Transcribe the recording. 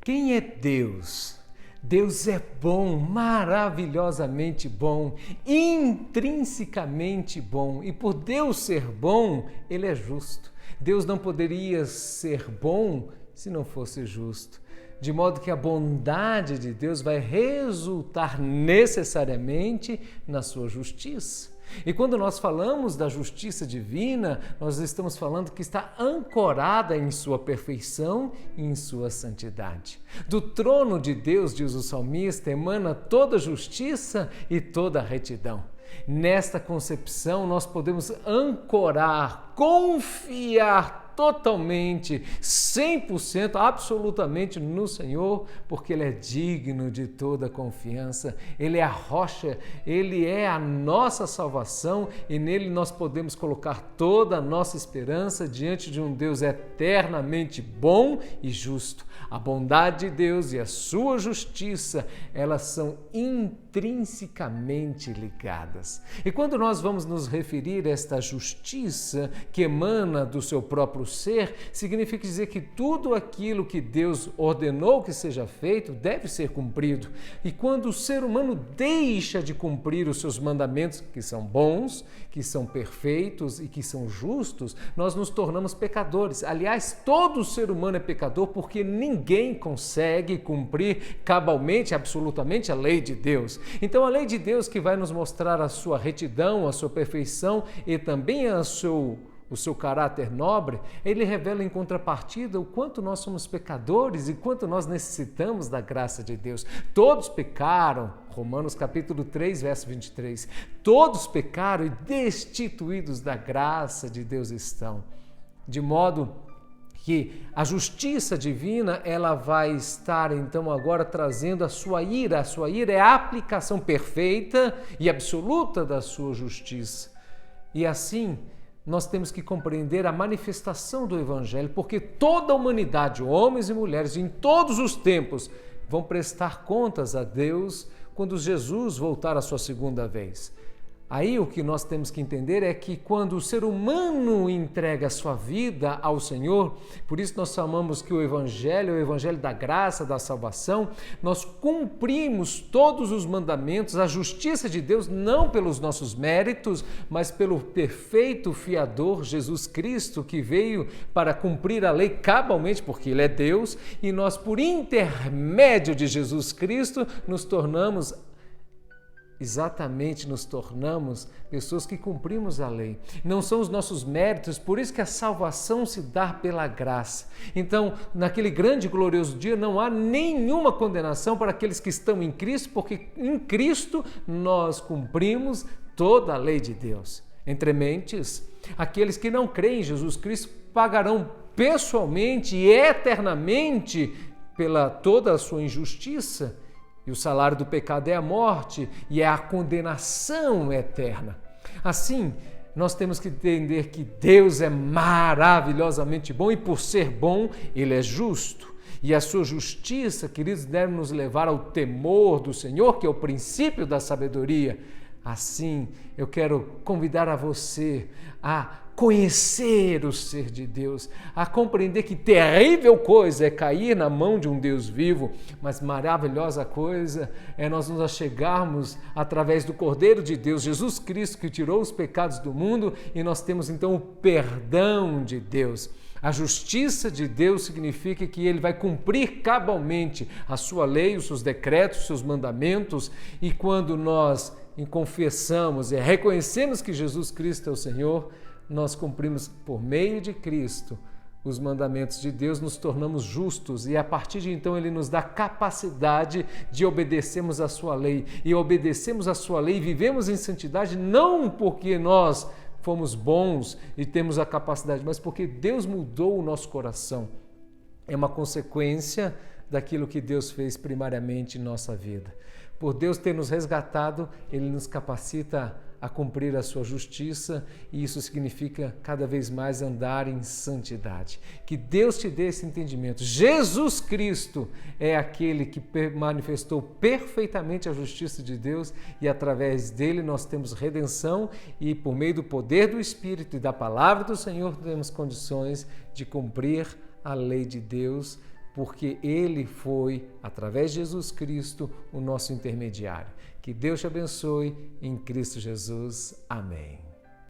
Quem é Deus? Deus é bom, maravilhosamente bom, intrinsecamente bom. E por Deus ser bom, Ele é justo. Deus não poderia ser bom se não fosse justo. De modo que a bondade de Deus vai resultar necessariamente na sua justiça. E quando nós falamos da justiça divina, nós estamos falando que está ancorada em sua perfeição e em sua santidade. Do trono de Deus, diz o salmista, emana toda justiça e toda retidão. Nesta concepção, nós podemos ancorar, confiar totalmente, 100%, absolutamente no Senhor, porque Ele é digno de toda confiança. Ele é a rocha, Ele é a nossa salvação e nele nós podemos colocar toda a nossa esperança diante de um Deus eternamente bom e justo. A bondade de Deus e a sua justiça, elas são intrinsecamente ligadas. E quando nós vamos nos referir a esta justiça que emana do seu próprio ser, significa dizer que tudo aquilo que Deus ordenou que seja feito deve ser cumprido. E quando o ser humano deixa de cumprir os seus mandamentos, que são bons, que são perfeitos e que são justos, nós nos tornamos pecadores. Aliás, todo ser humano é pecador porque ninguém consegue cumprir cabalmente, absolutamente a lei de Deus. Então, a lei de Deus que vai nos mostrar a sua retidão, a sua perfeição e também o seu caráter nobre, ele revela em contrapartida o quanto nós somos pecadores e quanto nós necessitamos da graça de Deus. Todos pecaram, Romanos capítulo 3, verso 23. Todos pecaram e destituídos da graça de Deus estão. De modo que a justiça divina, ela vai estar então agora trazendo a sua ira. A sua ira é a aplicação perfeita e absoluta da sua justiça. E assim, nós temos que compreender a manifestação do Evangelho, porque toda a humanidade, homens e mulheres, em todos os tempos, vão prestar contas a Deus quando Jesus voltar a sua segunda vez. Aí o que nós temos que entender é que quando o ser humano entrega a sua vida ao Senhor, por isso nós chamamos que o Evangelho é o Evangelho da graça, da salvação, nós cumprimos todos os mandamentos, a justiça de Deus, não pelos nossos méritos, mas pelo perfeito fiador Jesus Cristo, que veio para cumprir a lei cabalmente, porque Ele é Deus, e nós, por intermédio de Jesus Cristo, nos tornamos pessoas que cumprimos a lei. Não são os nossos méritos, por isso que a salvação se dá pela graça. Então, naquele grande e glorioso dia, não há nenhuma condenação para aqueles que estão em Cristo, porque em Cristo nós cumprimos toda a lei de Deus. Entre mentes, aqueles que não creem em Jesus Cristo pagarão pessoalmente e eternamente pela toda a sua injustiça. E o salário do pecado é a morte e é a condenação eterna. Assim, nós temos que entender que Deus é maravilhosamente bom e por ser bom, Ele é justo. E a sua justiça, queridos, deve nos levar ao temor do Senhor, que é o princípio da sabedoria. Assim, eu quero convidar a você a conhecer o ser de Deus, a compreender que terrível coisa é cair na mão de um Deus vivo, mas maravilhosa coisa é nós nos achegarmos através do Cordeiro de Deus, Jesus Cristo, que tirou os pecados do mundo, e nós temos então o perdão de Deus. A justiça de Deus significa que Ele vai cumprir cabalmente a sua lei, os seus decretos, os seus mandamentos, e quando nós confessamos e reconhecemos que Jesus Cristo é o Senhor, nós cumprimos por meio de Cristo os mandamentos de Deus, nos tornamos justos e a partir de então Ele nos dá capacidade de obedecermos a sua lei. E obedecemos a sua lei e vivemos em santidade não porque nós fomos bons e temos a capacidade, mas porque Deus mudou o nosso coração. É uma consequência daquilo que Deus fez primariamente em nossa vida. Por Deus ter nos resgatado, Ele nos capacita a cumprir a sua justiça e isso significa cada vez mais andar em santidade. Que Deus te dê esse entendimento. Jesus Cristo é aquele que manifestou perfeitamente a justiça de Deus e através dele nós temos redenção e por meio do poder do Espírito e da palavra do Senhor temos condições de cumprir a lei de Deus porque Ele foi, através de Jesus Cristo, o nosso intermediário. Que Deus te abençoe em Cristo Jesus. Amém.